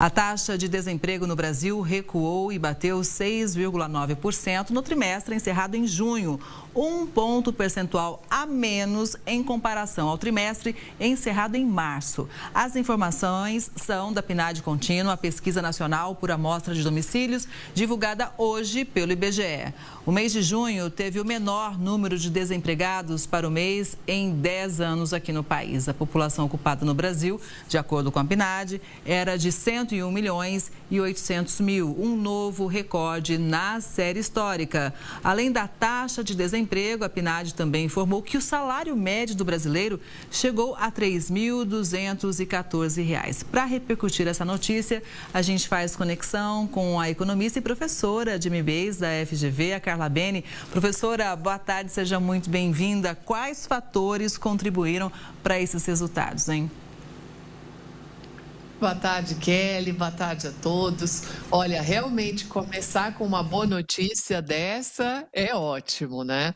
A taxa de desemprego no Brasil recuou e bateu 6,9% no trimestre encerrado em junho, um ponto percentual a menos em comparação ao trimestre encerrado em março. As informações são da PNAD Contínua, a Pesquisa Nacional por Amostra de Domicílios, divulgada hoje pelo IBGE. O mês de junho teve o menor número de desempregados para o mês em 10 anos aqui no país. A população ocupada no Brasil, de acordo com a PNAD, era de 101 milhões e 800 mil, um novo recorde na série histórica. Além da taxa de desemprego, a PNAD também informou que o salário médio do brasileiro chegou a R$ 3.214. Para repercutir essa notícia, a gente faz conexão com a economista e professora de MBAs da FGV, a Carla Bene. Professora, boa tarde, seja muito bem-vinda. Quais fatores contribuíram para esses resultados, hein? Boa tarde, Kelly. Boa tarde a todos. Olha, realmente começar com uma boa notícia dessa é ótimo, né?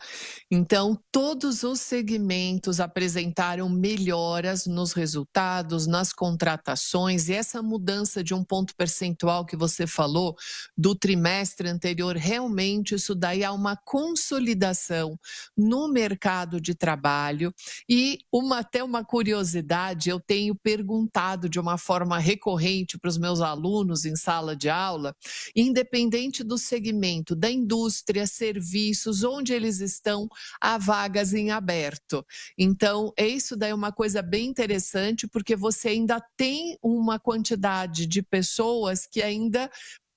Então, todos os segmentos apresentaram melhoras nos resultados, nas contratações, e essa mudança de um ponto percentual que você falou do trimestre anterior, realmente isso daí há uma consolidação no mercado de trabalho. E até uma curiosidade, eu tenho perguntado de uma forma recorrente para os meus alunos em sala de aula, independente do segmento, da indústria, serviços, onde eles estão, há vagas em aberto. Então, isso daí é uma coisa bem interessante, porque você ainda tem uma quantidade de pessoas que ainda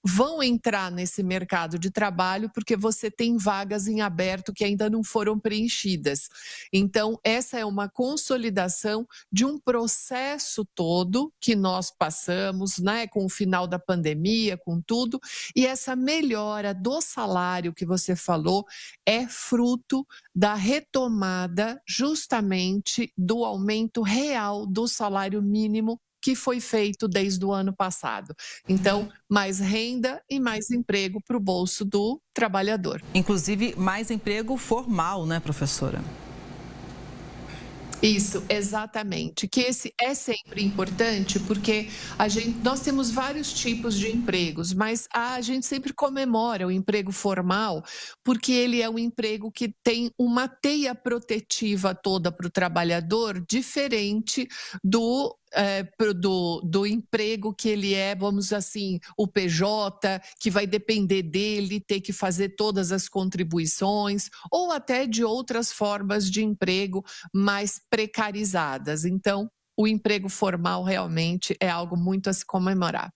vão entrar nesse mercado de trabalho porque você tem vagas em aberto que ainda não foram preenchidas. Então, essa é uma consolidação de um processo todo que nós passamos, né, com o final da pandemia, com tudo, e essa melhora do salário que você falou é fruto da retomada justamente do aumento real do salário mínimo que foi feito desde o ano passado. Então, mais renda e mais emprego para o bolso do trabalhador. Inclusive, mais emprego formal, né, professora? Isso, exatamente. Que esse é sempre importante, porque nós temos vários tipos de empregos, mas a gente sempre comemora o emprego formal, porque ele é um emprego que tem uma teia protetiva toda para o trabalhador, diferente do emprego que ele é, vamos dizer assim, o PJ, que vai depender dele, ter que fazer todas as contribuições, ou até de outras formas de emprego mais precarizadas. Então, o emprego formal realmente é algo muito a se comemorar.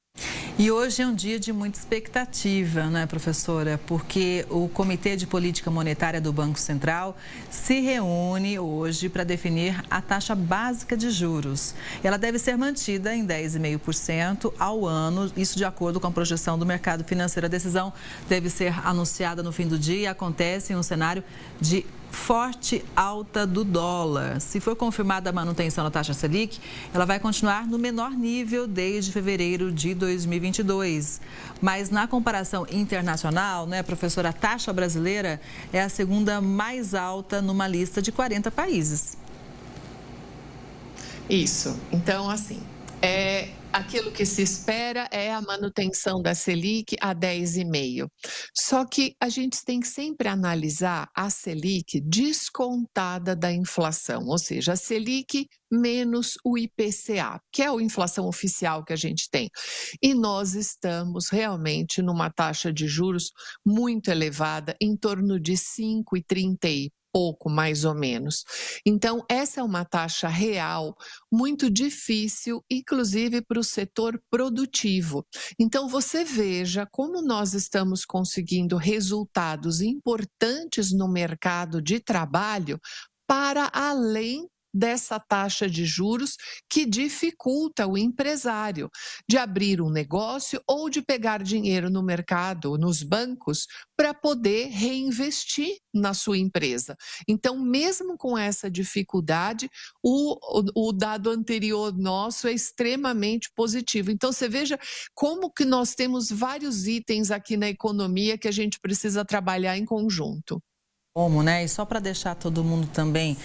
E hoje é um dia de muita expectativa, né, professora? Porque o Comitê de Política Monetária do Banco Central se reúne hoje para definir a taxa básica de juros. Ela deve ser mantida em 10,5% ao ano, isso de acordo com a projeção do mercado financeiro. A decisão deve ser anunciada no fim do dia e acontece em um cenário de forte alta do dólar. Se for confirmada a manutenção da taxa Selic, ela vai continuar no menor nível desde fevereiro de 2022. Mas na comparação internacional, né, professora, a taxa brasileira é a segunda mais alta numa lista de 40 países. Isso. Então, assim, aquilo que se espera é a manutenção da Selic a 10,5%. Só que a gente tem que sempre analisar a Selic descontada da inflação, ou seja, a Selic menos o IPCA, que é a inflação oficial que a gente tem. E nós estamos realmente numa taxa de juros muito elevada, em torno de 5,30 pouco, mais ou menos. Então, essa é uma taxa real muito difícil, inclusive para o setor produtivo. Então, você veja como nós estamos conseguindo resultados importantes no mercado de trabalho para além dessa taxa de juros que dificulta o empresário de abrir um negócio ou de pegar dinheiro no mercado, nos bancos, para poder reinvestir na sua empresa. Então, mesmo com essa dificuldade, o dado anterior nosso é extremamente positivo. Então, você veja como que nós temos vários itens aqui na economia que a gente precisa trabalhar em conjunto. Como, né? E só para deixar todo mundo também,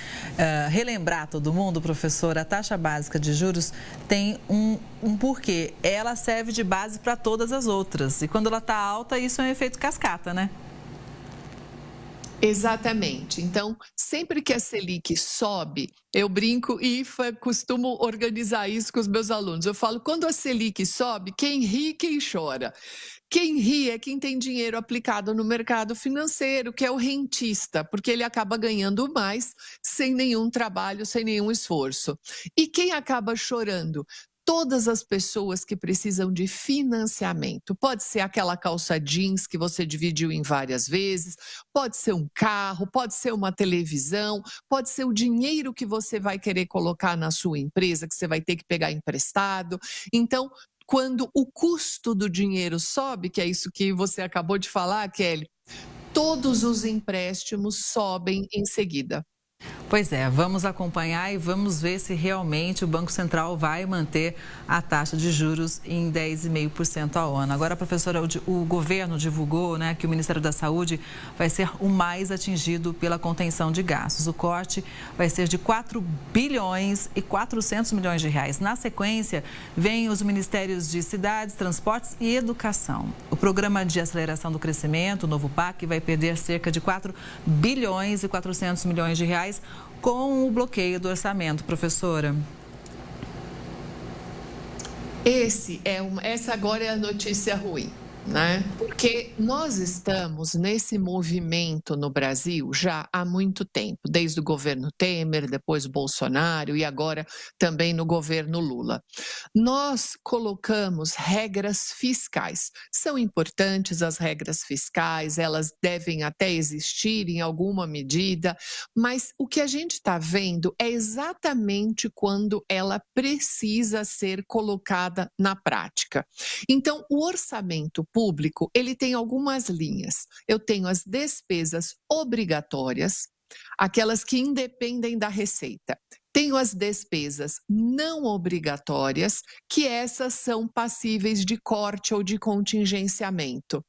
relembrar todo mundo, professora, a taxa básica de juros tem um porquê. Ela serve de base para todas as outras. E quando ela está alta, isso é um efeito cascata, né? Exatamente. Então, sempre que a Selic sobe, eu brinco e costumo organizar isso com os meus alunos. Eu falo, quando a Selic sobe, quem ri, quem chora. Quem ri é quem tem dinheiro aplicado no mercado financeiro, que é o rentista, porque ele acaba ganhando mais sem nenhum trabalho, sem nenhum esforço. E quem acaba chorando? Todas as pessoas que precisam de financiamento. Pode ser aquela calça jeans que você dividiu em várias vezes, pode ser um carro, pode ser uma televisão, pode ser o dinheiro que você vai querer colocar na sua empresa, que você vai ter que pegar emprestado. Então, quando o custo do dinheiro sobe, que é isso que você acabou de falar, Kelly, todos os empréstimos sobem em seguida. Pois é, vamos acompanhar e vamos ver se realmente o Banco Central vai manter a taxa de juros em 10,5% ao ano. Agora, professora, o governo divulgou, né, que o Ministério da Saúde vai ser o mais atingido pela contenção de gastos. O corte vai ser de 4 bilhões e 400 milhões de reais. Na sequência, vem os ministérios de Cidades, Transportes e Educação. O Programa de Aceleração do Crescimento, o novo PAC, vai perder cerca de 4 bilhões e 400 milhões de reais com o bloqueio do orçamento, professora. Essa agora é a notícia ruim, né? Porque nós estamos nesse movimento no Brasil já há muito tempo, desde o governo Temer, depois Bolsonaro e agora também no governo Lula. Nós colocamos regras fiscais. São importantes as regras fiscais, elas devem até existir em alguma medida, mas o que a gente está vendo é exatamente quando ela precisa ser colocada na prática. Então, o orçamento público, ele tem algumas linhas. Eu tenho as despesas obrigatórias, aquelas que independem da receita. Tenho as despesas não obrigatórias, que essas são passíveis de corte ou de contingenciamento.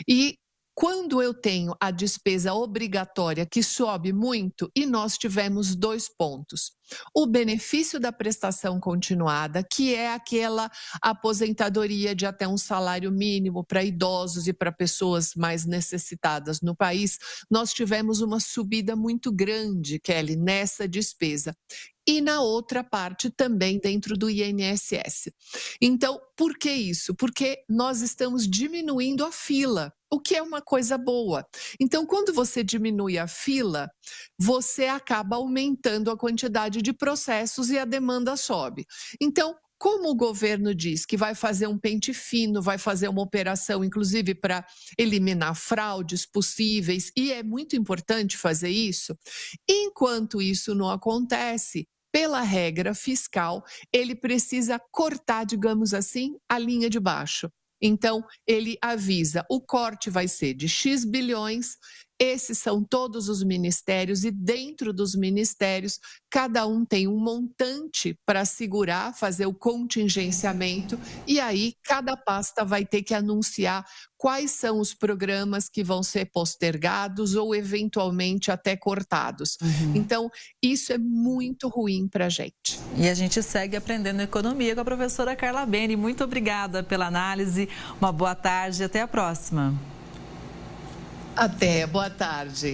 E quando eu tenho a despesa obrigatória que sobe muito, e nós tivemos 2 pontos. O benefício da prestação continuada, que é aquela aposentadoria de até um salário mínimo para idosos e para pessoas mais necessitadas no país, nós tivemos uma subida muito grande, Kelly, nessa despesa. E na outra parte também dentro do INSS. Então, por que isso? Porque nós estamos diminuindo a fila, o que é uma coisa boa. Então, quando você diminui a fila, você acaba aumentando a quantidade de processos e a demanda sobe. Então, como o governo diz que vai fazer um pente fino, vai fazer uma operação, inclusive, para eliminar fraudes possíveis, e é muito importante fazer isso, enquanto isso não acontece, pela regra fiscal, ele precisa cortar, digamos assim, a linha de baixo. Então, ele avisa, o corte vai ser de X bilhões, esses são todos os ministérios e dentro dos ministérios, cada um tem um montante para segurar, fazer o contingenciamento e aí cada pasta vai ter que anunciar quais são os programas que vão ser postergados ou eventualmente até cortados. Então, isso é muito ruim para a gente. E a gente segue aprendendo economia com a professora Carla Beni. Muito obrigada pela análise, uma boa tarde e até a próxima. Até, boa tarde.